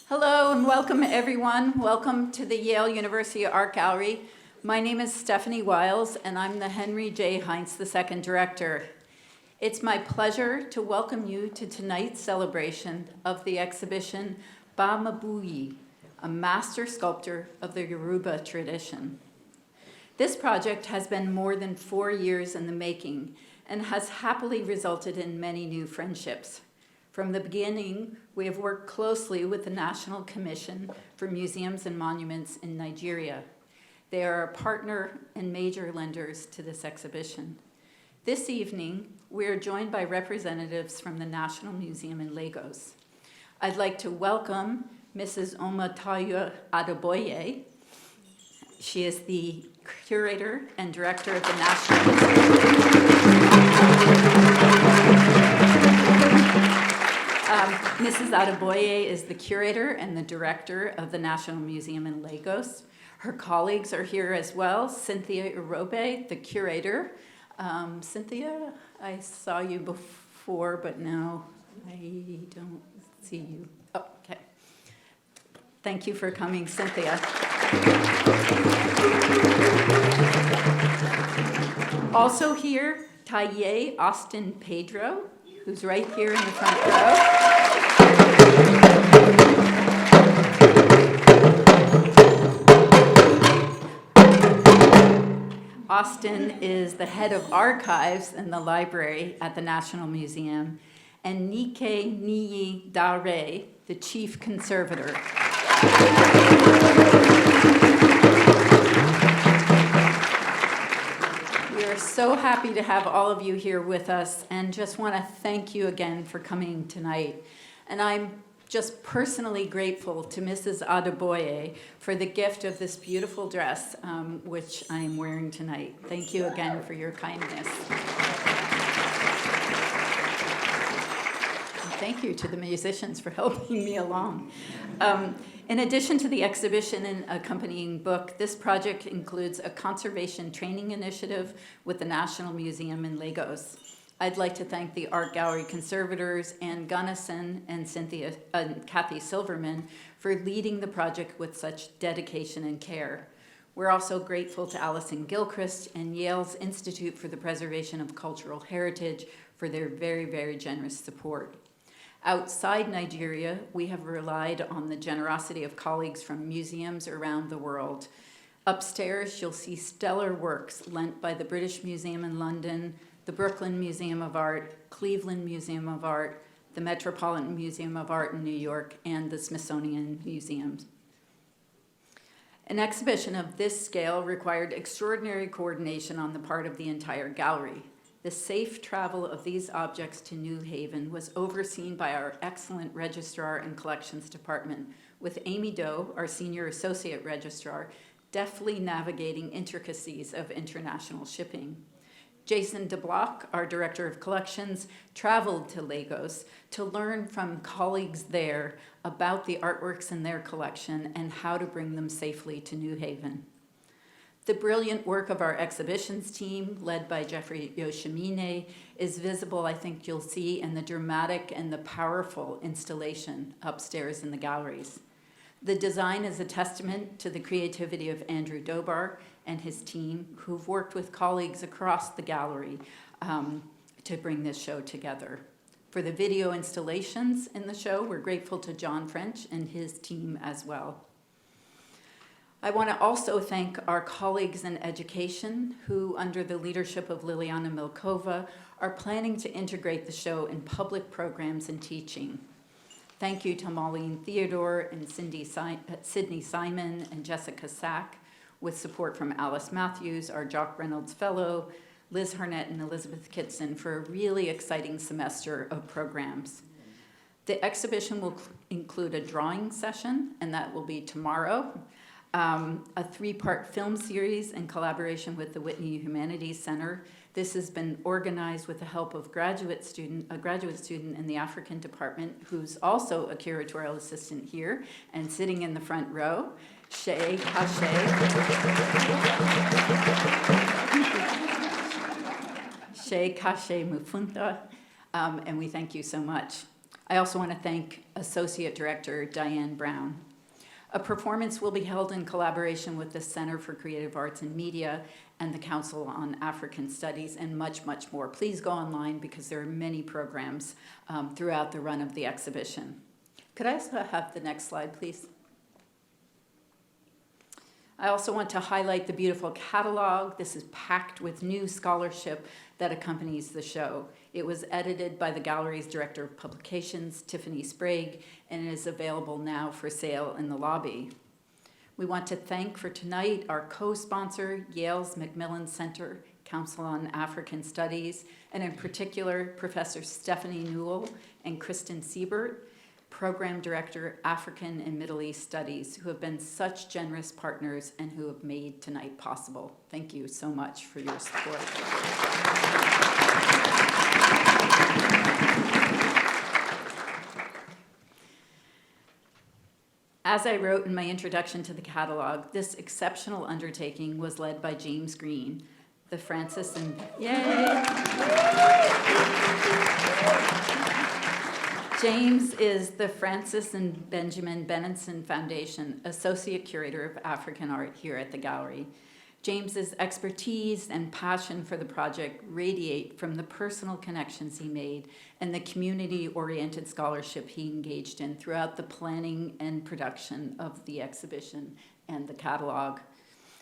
Hello and welcome everyone. Welcome to the Yale University Art Gallery. My name is Stephanie Wiles and I'm the Henry J. Heinz II Director. It's my pleasure to welcome you to tonight's celebration of the exhibition Bámigbóyè, a master sculptor of the Yorùbá tradition. This project has been more than 4 years in the making and has happily resulted in many new friendships. From the beginning, we have worked closely with the National Commission for Museums and Monuments in Nigeria. They are a partner and major lenders to this exhibition. This evening, we are joined by representatives from the National Museum in Lagos. I'd like to welcome Mrs. Omotaya Adeboye. She is the curator and director of the National Mrs. Adeboye is the curator and the director of the National Museum in Lagos. Her colleagues are here as well. Cynthia Irobe, the curator. Cynthia, I saw you before, but now I don't see you. Oh, okay. Thank you for coming, Cynthia. Also here, Taye Austin Pedro, who's right here in the front row. Austin is the head of archives in the library at the National Museum, and Nike Niyi Dare, the chief conservator. We are so happy to have all of you here with us and just want to thank you again for coming tonight. And I'm just personally grateful to Mrs. Adeboye for the gift of this beautiful dress, which I'm wearing tonight. Thank you again for your kindness. And thank you to the musicians for helping me along. In addition to the exhibition and accompanying book, this project includes a conservation training initiative with the National Museum in Lagos. I'd like to thank the Art Gallery conservators, Ann Gunnison and Kathy Silverman, for leading the project with such dedication and care. We're also grateful to Alison Gilchrist and Yale's Institute for the Preservation of Cultural Heritage for their very, very generous support. Outside Nigeria, we have relied on the generosity of colleagues from museums around the world. Upstairs, you'll see stellar works lent by the British Museum in London, the Brooklyn Museum of Art, Cleveland Museum of Art, the Metropolitan Museum of Art in New York, and the Smithsonian Museums. An exhibition of this scale required extraordinary coordination on the part of the entire gallery. The safe travel of these objects to New Haven was overseen by our excellent registrar and collections department, with Amy Doe, our senior associate registrar, deftly navigating intricacies of international shipping. Jason DeBlock, our director of collections, traveled to Lagos to learn from colleagues there about the artworks in their collection and how to bring them safely to New Haven. The brilliant work of our exhibitions team, led by Jeffrey Yoshimine, is visible, I think you'll see, in the dramatic and the powerful installation upstairs in the galleries. The design is a testament to the creativity of Andrew Dobar and his team, who've worked with colleagues across the gallery to bring this show together. For the video installations in the show, we're grateful to John French and his team as well. I want to also thank our colleagues in education who, under the leadership of Liliana Milkova, are planning to integrate the show in public programs and teaching. Thank you to Maureen Theodore and Sydney Simon and Jessica Sack, with support from Alice Matthews, our Jock Reynolds Fellow, Liz Harnett and Elizabeth Kitson for a really exciting semester of programs. The exhibition will include a drawing session, and that will be tomorrow, a 3-part film series in collaboration with the Whitney Humanities Center. This has been organized with the help of a graduate student in the African department, who's also a curatorial assistant here and sitting in the front row, Shay Kashe. Shay Kashe Mufunta, and we thank you so much. I also want to thank Associate Director Diane Brown. A performance will be held in collaboration with the Center for Creative Arts and Media and the Council on African Studies, and much, much more. Please go online because there are many programs throughout the run of the exhibition. Could I also have the next slide, please? I also want to highlight the beautiful catalog. This is packed with new scholarship that accompanies the show. It was edited by the gallery's Director of Publications, Tiffany Sprague, and is available now for sale in the lobby. We want to thank for tonight our co-sponsor, Yale's Macmillan Center, Council on African Studies, and in particular, Professor Stephanie Newell and Kristen Siebert, Program Director, African and Middle East Studies, who have been such generous partners and who have made tonight possible. Thank you so much for your support. As I wrote in my introduction to the catalog, this exceptional undertaking was led by James Green, the Francis and... Yay! James is the Francis and Benjamin Benenson Foundation Associate Curator of African Art here at the gallery. James's expertise and passion for the project radiate from the personal connections he made and the community-oriented scholarship he engaged in throughout the planning and production of the exhibition and the catalog.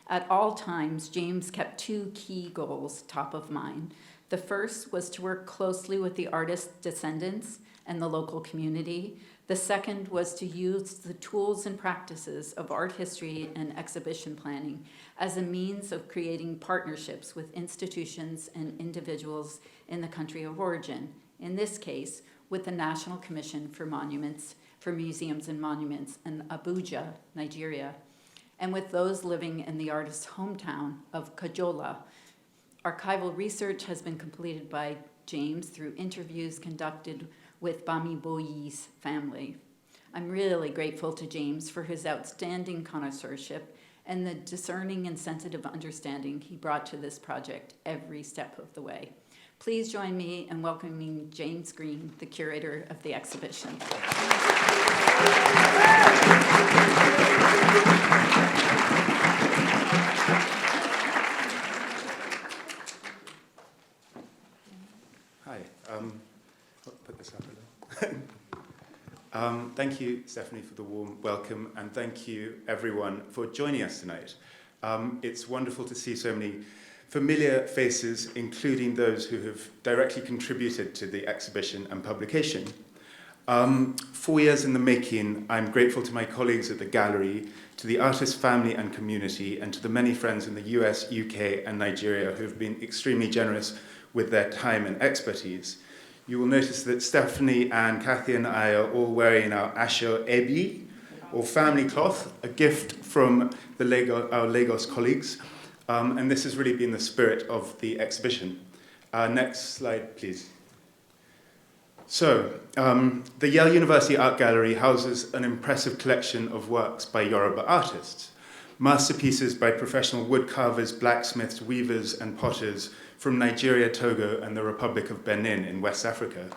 At all times, James kept two key goals top of mind. The first was to work closely with the artist's descendants and the local community. The second was to use the tools and practices of art history and exhibition planning as a means of creating partnerships with institutions and individuals in the country of origin, in this case, with the National Commission for Museums and Monuments in Abuja, Nigeria, and with those living in the artist's hometown of Kajola. Archival research has been completed by James through interviews conducted with Bámigbóyè's family. I'm really grateful to James for his outstanding connoisseurship and the discerning and sensitive understanding he brought to this project every step of the way. Please join me in welcoming James Green, the curator of the exhibition. Hi. Put this up a little. Thank you, Stephanie, for the warm welcome, and thank you, everyone, for joining us tonight. It's wonderful to see so many familiar faces, including those who have directly contributed to the exhibition and publication. 4 years in the making, I'm grateful to my colleagues at the gallery, to the artist family and community, and to the many friends in the US, UK, and Nigeria who have been extremely generous with their time and expertise. You will notice that Stephanie and Kathy and I are all wearing our Asho Ebi, or family cloth, a gift from our Lagos colleagues, and this has really been the spirit of the exhibition. Next slide, please. So, the Yale University Art Gallery houses an impressive collection of works by Yoruba artists, masterpieces by professional woodcarvers, blacksmiths, weavers, and potters from Nigeria, Togo, and the Republic of Benin in West Africa.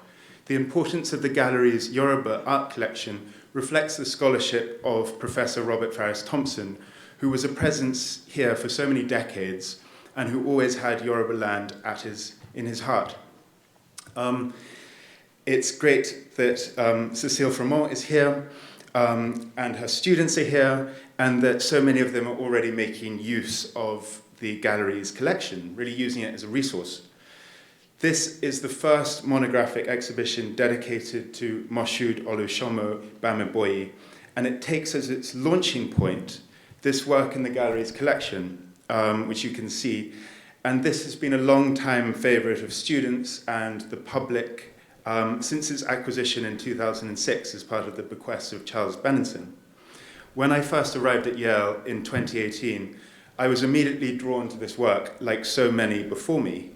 The importance of the gallery's Yoruba art collection reflects the scholarship of Professor Robert Farris Thompson, who was a presence here for so many decades and who always had Yoruba land in his heart. It's great that Cécile Fremont is here and her students are here, and that so many of them are already making use of the gallery's collection, really using it as a resource. This is the first monographic exhibition dedicated to Moshood Olusomo Bámigbóyè, and it takes as its launching point this work in the gallery's collection, which you can see. And this has been a long-time favorite of students and the public since its acquisition in 2006 as part of the bequest of Charles Benenson. When I first arrived at Yale in 2018, I was immediately drawn to this work, like so many before me.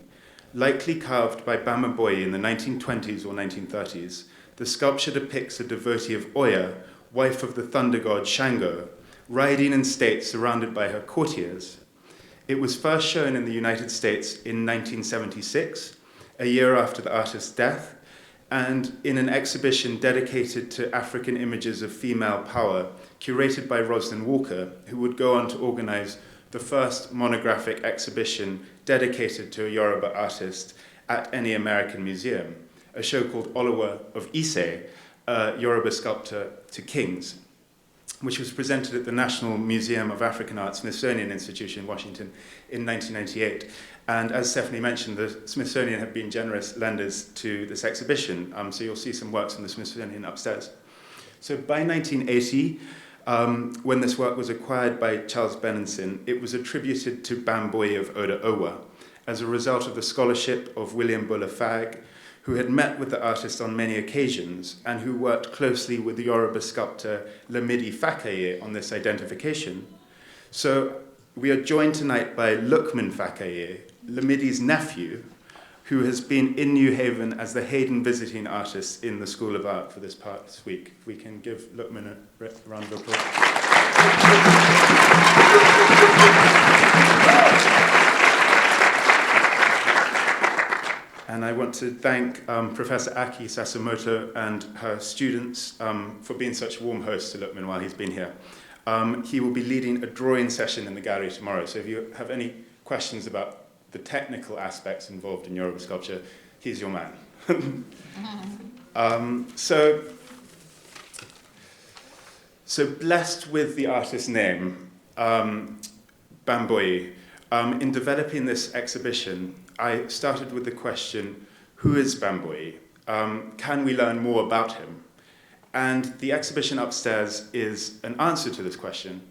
Likely carved by Bámigbóyè in the 1920s or 1930s, the sculpture depicts a devotee of Oya, wife of the thunder god Shango, riding in state surrounded by her courtiers. It was first shown in the United States in 1976, a year after the artist's death, and in an exhibition dedicated to African images of female power, curated by Roslyn Walker, who would go on to organize the first monographic exhibition dedicated to a Yoruba artist at any American museum, a show called Olowa of Ise, a Yoruba sculptor to kings, which was presented at the National Museum of African Art, Smithsonian Institution, Washington, in 1998. And as Stephanie mentioned, the Smithsonian have been generous lenders to this exhibition, so you'll see some works from the Smithsonian upstairs. So by 1980, when this work was acquired by Charles Benenson, it was attributed to Bámigbóyè of Oda Owa as a result of the scholarship of William Buller Fagg, who had met with the artist on many occasions and who worked closely with the Yoruba sculptor Lamidi Fakaye on this identification. So we are joined tonight by Lukman Fakaye, Lamidi's nephew, who has been in New Haven as the Hayden visiting artist in the School of Art for this past week. If we can give Lukman a round of applause. And I want to thank Professor Aki Sasimoto and her students for being such warm hosts to Lukman while he's been here. He will be leading a drawing session in the gallery tomorrow, so if you have any questions about the technical aspects involved in Yoruba sculpture, he's your man. So blessed with the artist's name, Bámigbóyè, in developing this exhibition, I started with the question, who is Bámigbóyè? Can we learn more about him? And the exhibition upstairs is an answer to this question.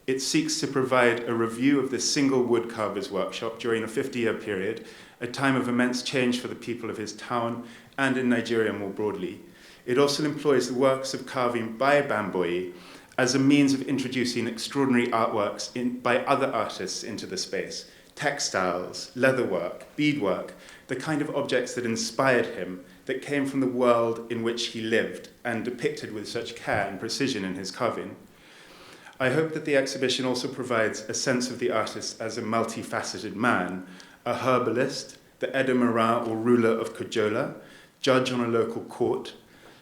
It seeks to provide a review of this single woodcarver's workshop during a 50-year period, a time of immense change for the people of his town and in Nigeria more broadly. It also employs the works of carving by Bámigbóyè as a means of introducing extraordinary artworks by other artists into the space. Textiles, leatherwork, beadwork, the kind of objects that inspired him, that came from the world in which he lived and depicted with such care and precision in his carving. I hope that the exhibition also provides a sense of the artist as a multifaceted man, a herbalist, the Edomarin or ruler of Kojola, judge on a local court,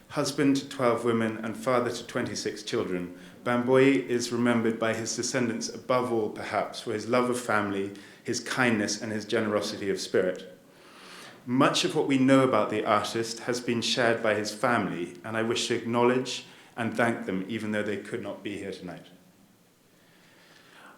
husband to 12 women and father to 26 children. Bámigbóyè is remembered by his descendants above all, perhaps, for his love of family, his kindness and his generosity of spirit. Much of what we know about the artist has been shared by his family, and I wish to acknowledge and thank them, even though they could not be here tonight.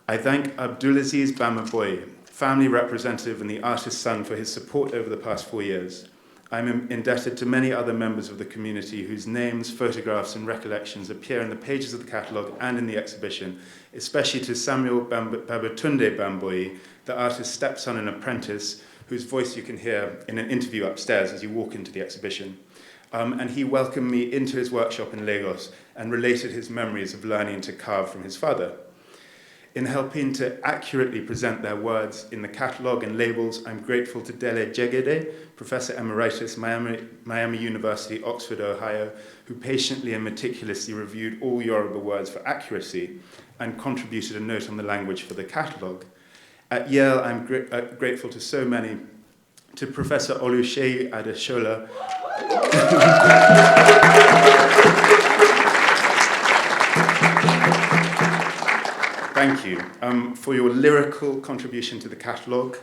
I thank Abdulaziz Bámigbóyè, family representative and the artist's son, for his support over the past 4 years. I'm indebted to many other members of the community whose names, photographs, and recollections appear in the pages of the catalogue and in the exhibition, especially to Samuel Babatunde Bámigbóyè, the artist's stepson and apprentice, whose voice you can hear in an interview upstairs as you walk into the exhibition. And he welcomed me into his workshop in Lagos and related his memories of learning to carve from his father. In helping to accurately present their words in the catalogue and labels, I'm grateful to Dele Jegede, Professor Emeritus, Miami University, Oxford, Ohio, who patiently and meticulously reviewed all Yoruba words for accuracy and contributed a note on the language for the catalogue. At Yale, I'm grateful to so many, to Professor Oluseyi Adeshola, thank you for your lyrical contribution to the catalogue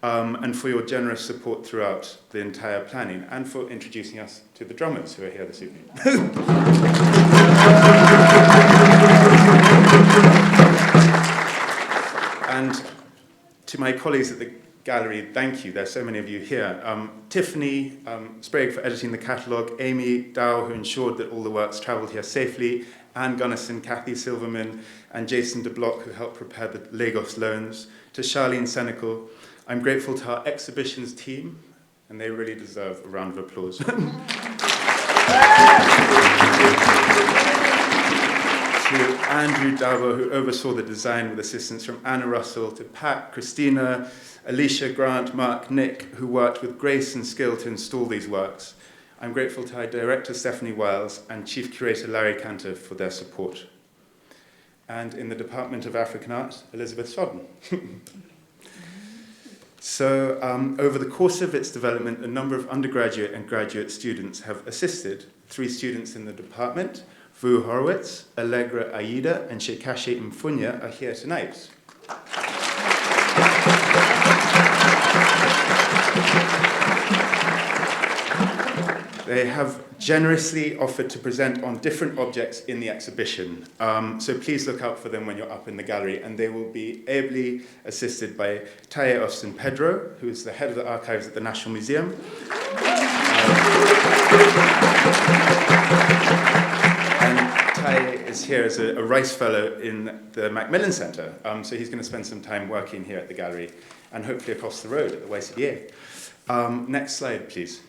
and for your generous support throughout the entire planning and for introducing us to the drummers who are here this evening. And to my colleagues at the gallery, thank you. There's so many of you here. Tiffany Sprague for editing the catalogue, Amy Dow, who ensured that all the works travelled here safely, Anne Gunnison, Kathy Silverman, and Jason DeBlock, who helped prepare the Lagos loans, to Charlene Senecal. I'm grateful to our exhibitions team, and they really deserve a round of applause. To Andrew Davo, who oversaw the design with assistance from Anna Russell, to Pat, Christina, Alicia, Grant, Mark, Nick, who worked with grace and skill to install these works. I'm grateful to our director, Stephanie Wiles, and chief curator, Larry Cantor, for their support. And in the Department of African Art, Elizabeth Sodden. So over the course of its development, a number of undergraduate and graduate students have assisted. 3 students in the department, Vu Horowitz, Allegra Aida, and Shekashe Mfunya, are here tonight. They have generously offered to present on different objects in the exhibition. So please look out for them when you're up in the gallery, and they will be ably assisted by Taye Austin Pedro, who is the head of the archives at the National Museum. And Taye is here as a Rice Fellow in the Macmillan Centre, so he's going to spend some time working here at the gallery and hopefully across the road at the YCDA. Next slide, please.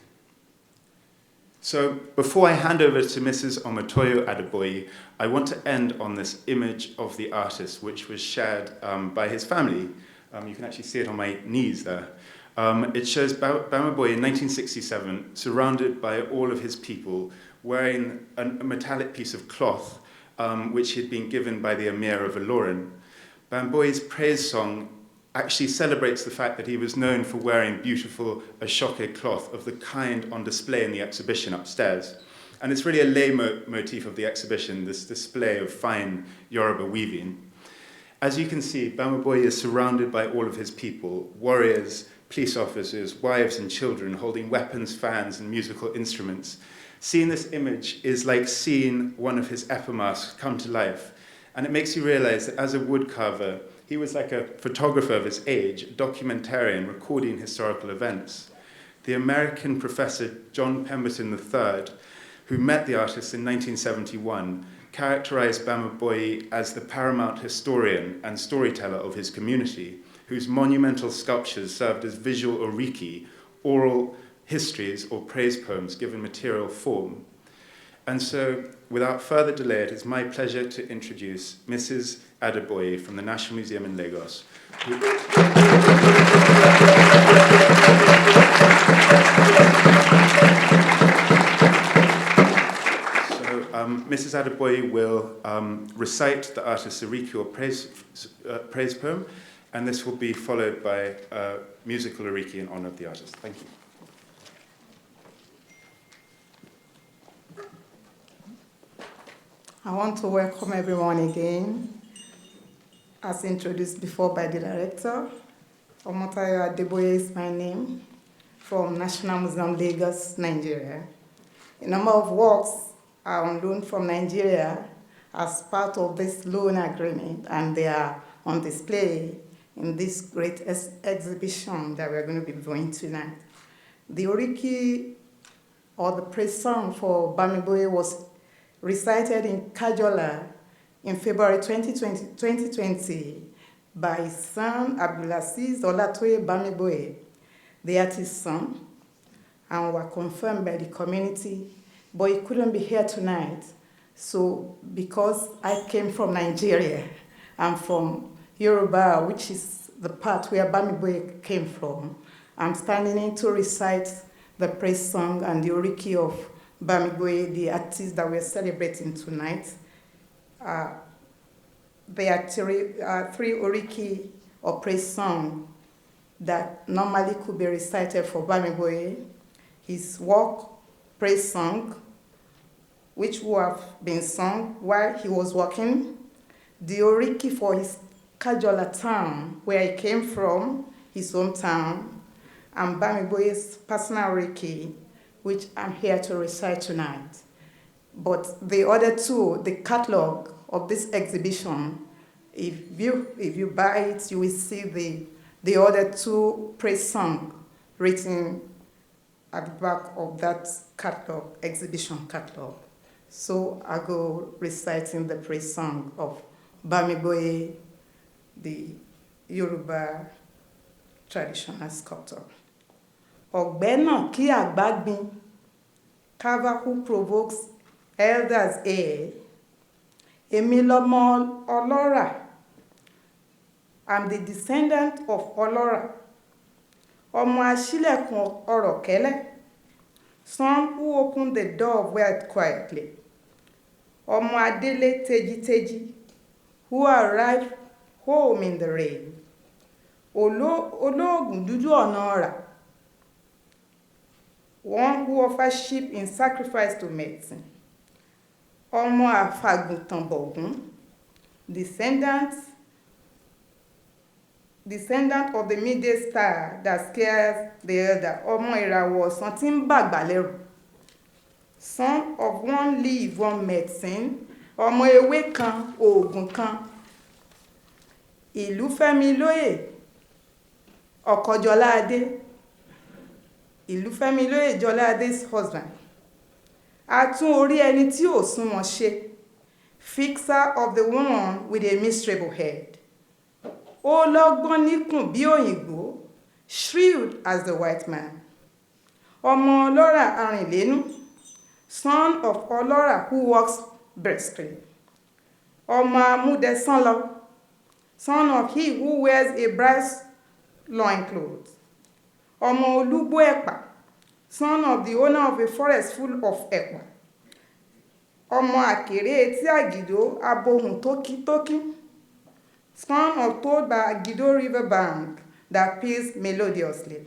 So before I hand over to Mrs. Omotoyo Adeboye, I want to end on this image of the artist, which was shared by his family. You can actually see it on my knees there. It shows Bámigbóyè in 1967, surrounded by all of his people, wearing a metallic piece of cloth, which had been given by the Emir of Ilorin. Bámigbóyè's praise song actually celebrates the fact that he was known for wearing beautiful ashoke cloth of the kind on display in the exhibition upstairs. And it's really a leitmotif of the exhibition, this display of fine Yoruba weaving. As you can see, Bámigbóyè is surrounded by all of his people, warriors, police officers, wives and children holding weapons, fans and musical instruments. Seeing this image is like seeing one of his epimasks come to life. And it makes you realize that as a woodcarver, he was like a photographer of his age, a documentarian recording historical events. The American professor John Pemberton III, who met the artist in 1971, characterized Bámigbóyè as the paramount historian and storyteller of his community, whose monumental sculptures served as visual oriki, oral histories or praise poems given material form. And so, without further delay, it is my pleasure to introduce Mrs. Adeboye from the National Museum in Lagos. Mrs. Adeboye will recite the artist's oriki or praise poem, and this will be followed by a musical oriki in honor of the artist. Thank you. I want to welcome everyone again. As introduced before by the director, Omotayo Adeboye is my name, from National Museum, Lagos, Nigeria. A number of works are on loan from Nigeria as part of this loan agreement, and they are on display in this great exhibition that we're going to be doing tonight. The oriki, or the praise song for Bámigbóyè, was recited in Kajola in February 2020 by his son Abdulaziz Olatoye Bámigbóyè, the artist's son, and were confirmed by the community, but he couldn't be here tonight. So because I came from Nigeria, I'm from Yorùbá, which is the part where Bámigbóyè came from, I'm standing in to recite the praise song and the oriki of Bámigbóyè, the artist that we're celebrating tonight. There are three oriki or praise songs that normally could be recited for Bámigbóyè. His work, praise song, which would have been sung while he was working. The oriki for his Kajola town, where he came from, his hometown, and Bámigbóyè's personal oriki, which I'm here to recite tonight. But the other two, the catalog of this exhibition, if you buy it, you will see the other two praise songs written at the back of that catalog, exhibition catalog. So I go reciting the praise song of Bámigbóyè, the Yorùbá traditional sculptor. Ọ̀gbẹ́ kí àgbà gbìn, carver who provokes elders heir. Èmi lọmọ ọlọ́rà, I'm the descendant of ọlọ́rà. Ọmọ aṣílẹ̀kùn ọ̀rọ̀ kẹ́lẹ́, son who opened the door of wealth quietly. Ọmọ adélé tejiteji, who arrived home in the rain. olóògùn dúdú ọ̀nà ọ̀rà, one who offers sheep in sacrifice to medicine, ọmọ àfàgùntàn bọ̀gún, descendant of the midday star that scares the elder, ọmọ ìràwọ̀ ọ̀sán tí ń bàgbà lẹ́rù, son of one leaf one medicine, ọmọ ewé kan oògùn kan, ìlú fẹ́mi lóyè ọkọ Jọládé, ìlú fẹ́mi lóyè Jọládé's husband, atún orí ẹni tí ò súnmọ́ ṣe, fixer of the one with a miserable head, ó lọ́gbọ́n níkùn bí òyìnbó, shrewd as the white man, ọmọ ọlọ́rà arìnlénú, son of ọlọ́rà who walks briskly, ọmọ amúdẹsánlọ, son of he who wears a brass loincloth, ọmọ olúgbó ẹ̀pà, son of the owner of a forest full of ẹ̀pà, ọmọ àkèré etí àgìdó abohùn tókítókí, son of toad by Agido river bank that plays melodiously,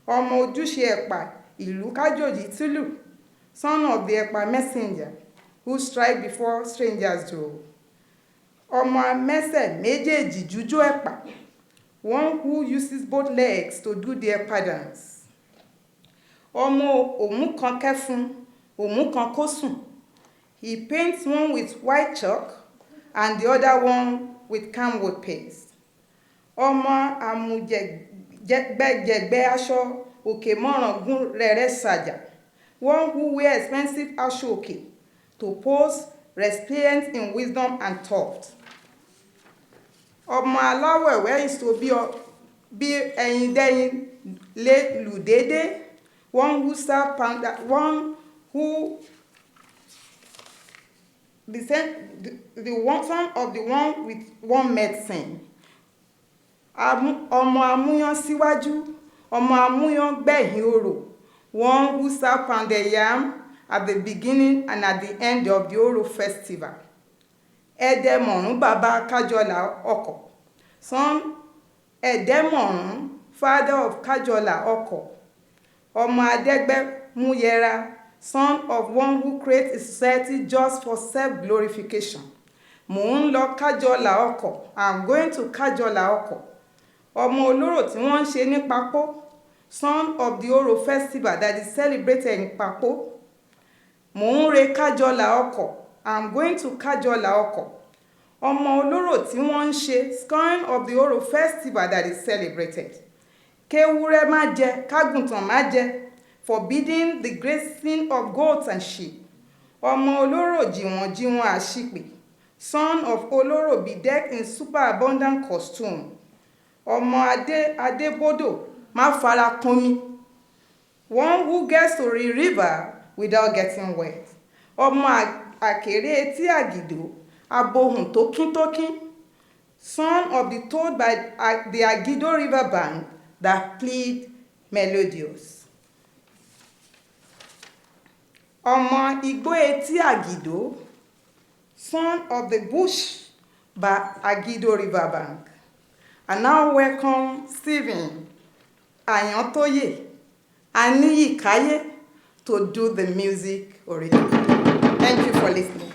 ọmọ ojúṣe ẹ̀pà ìlú kájòjì tìlù, son of the ẹ̀pà messenger who strike before strangers door, ọmọ amẹ́sẹ̀ méjèèjì jújó ẹ̀pà, one who uses both legs to do the ẹ̀pà dance, ọmọ òmùkan kẹfun òmùkan kósùn, he paints one with white chalk and the other one with camwood paste, ọmọ àmùjẹgbẹ́jẹgbẹ́ aṣọ òkè mọ́ràngún rẹ̀rẹ̀ sàjà, one who wears expensive aṣọ òkè to pose resplendent in wisdom and thought, ọmọ aláwẹ̀wẹ̀ ìṣó bí ẹyin dẹ́yin lé lù dédé, one who serve panda, one who the one son of the one with one medicine, ọmọ amúyán síwájú ọmọ amúyán gbẹ̀yìn orò, one who serve pounded yam at the beginning and at the end of the Oro festival, Ẹ̀dẹ̀mọ̀rún bàbá Kájọlà ọkọ̀, son Ẹ̀dẹ̀mọ̀rún father of Kájọlà ọkọ̀, ọmọ Adẹ́gbẹ́múyẹra, son of one who creates a society just for self-glorification, mò ń lọ Kájọlà ọkọ̀, I'm going to Kájọlà ọkọ̀, ọmọ olóró tí wọ́n ń ṣe ní Papó, son of the Oro festival that is celebrated in Papó, mò ń re Kájọlà ọkọ̀, I'm going to Kájọlà ọkọ̀, ọmọ olóró tí wọ́n ń ṣe scorn of the Oro festival that is celebrated, kéwúrẹ́ má jẹ kágùntàn má jẹ, forbidding the grazing of goats and sheep, ọmọ olóró jìwọ̀njìwọ̀n àṣìpè, son of olóró bedecked in superabundant costume, ọmọ adébódò má fara kúnmi, one who gets to the river without getting wet, ọmọ àkèré etí àgìdó abohùn tókíntókín, son of the toad by the Agido river bank that plead melodious, ọmọ igbó etí àgìdó, son of the bush by Agido river bank. I now welcome Stephen Ayantoye Aniyikaye to do the music original. Thank you for listening.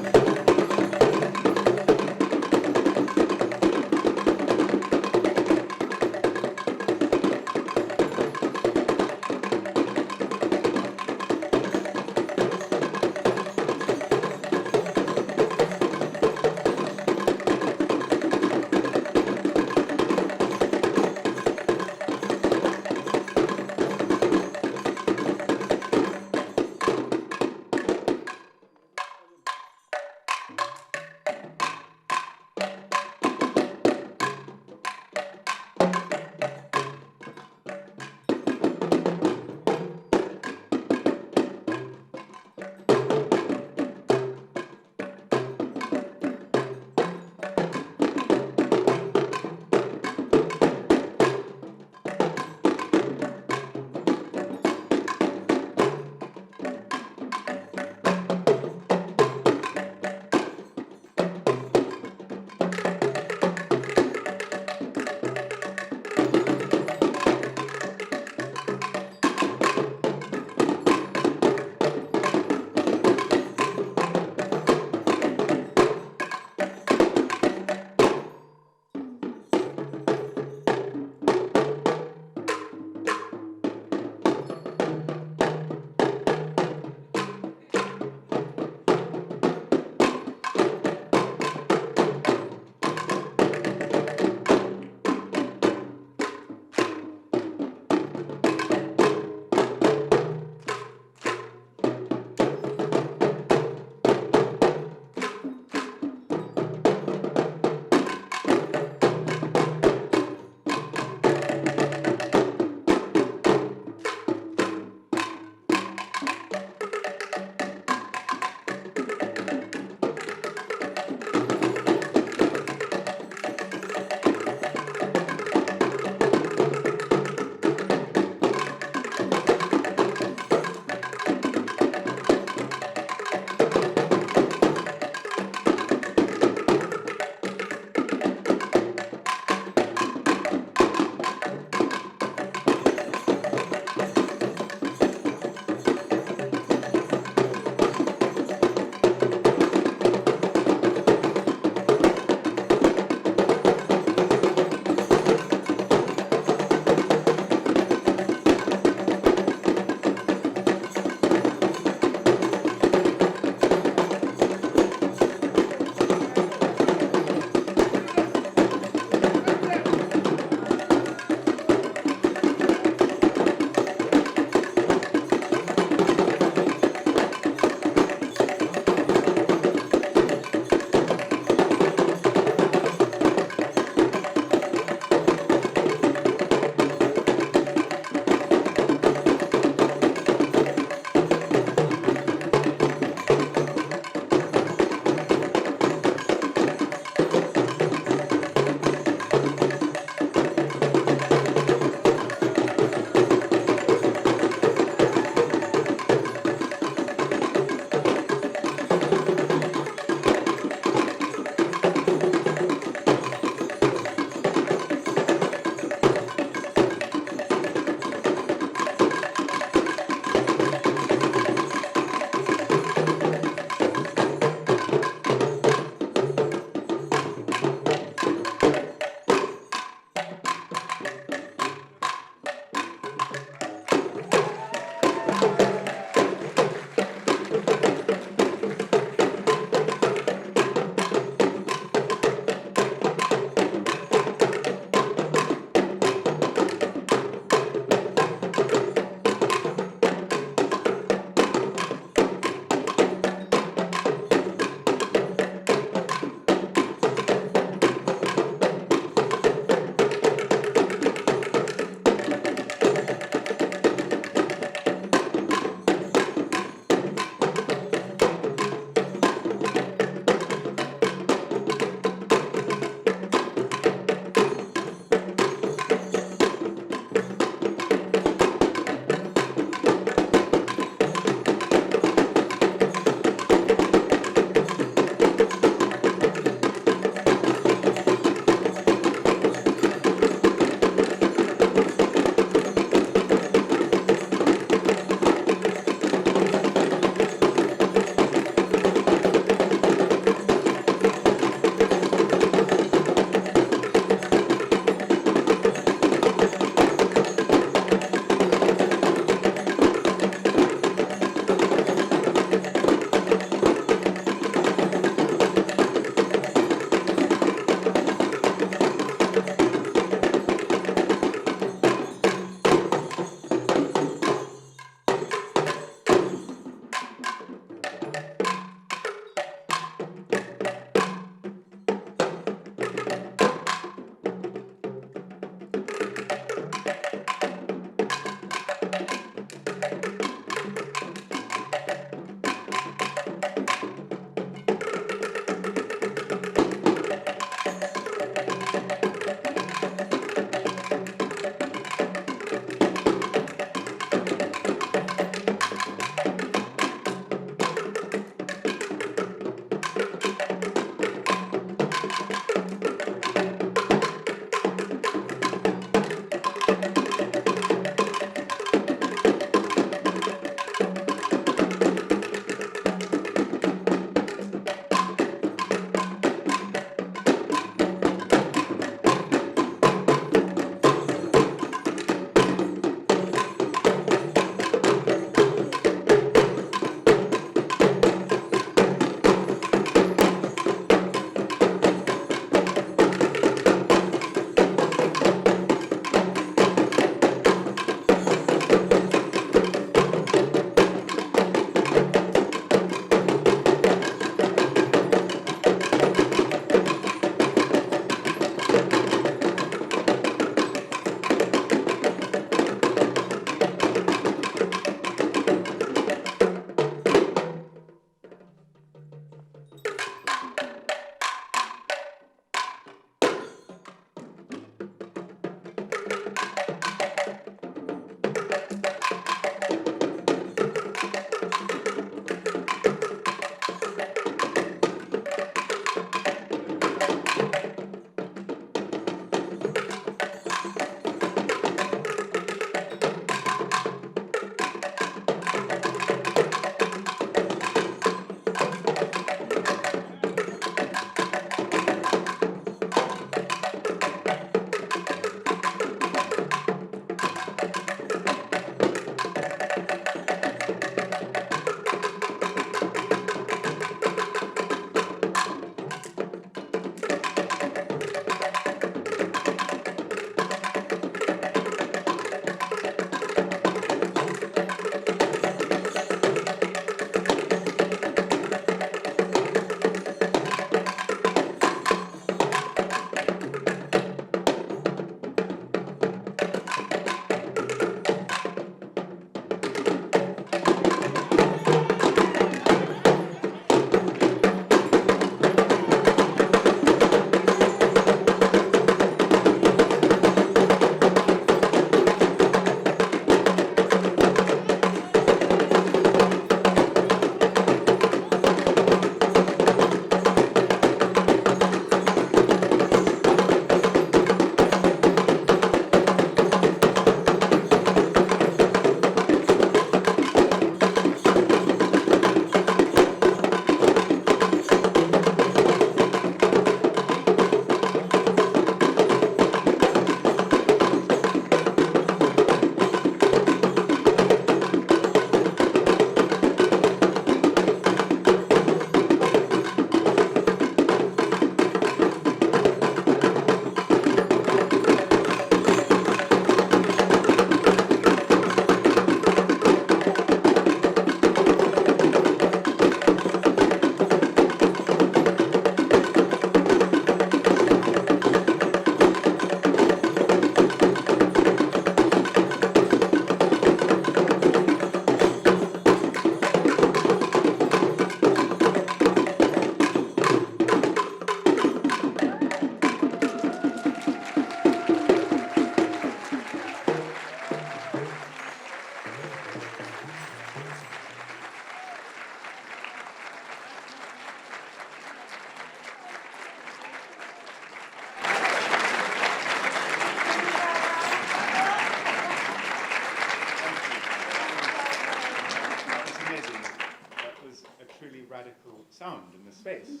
radical sound in the space.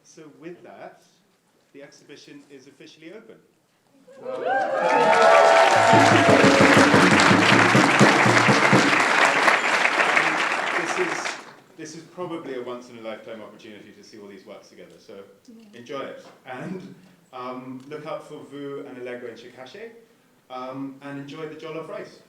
So with that, the exhibition is officially open. This is probably a once-in-a-lifetime opportunity to see all these works together, so enjoy it. And look out for Vu and Allegro in Chicache, and enjoy the jollof rice.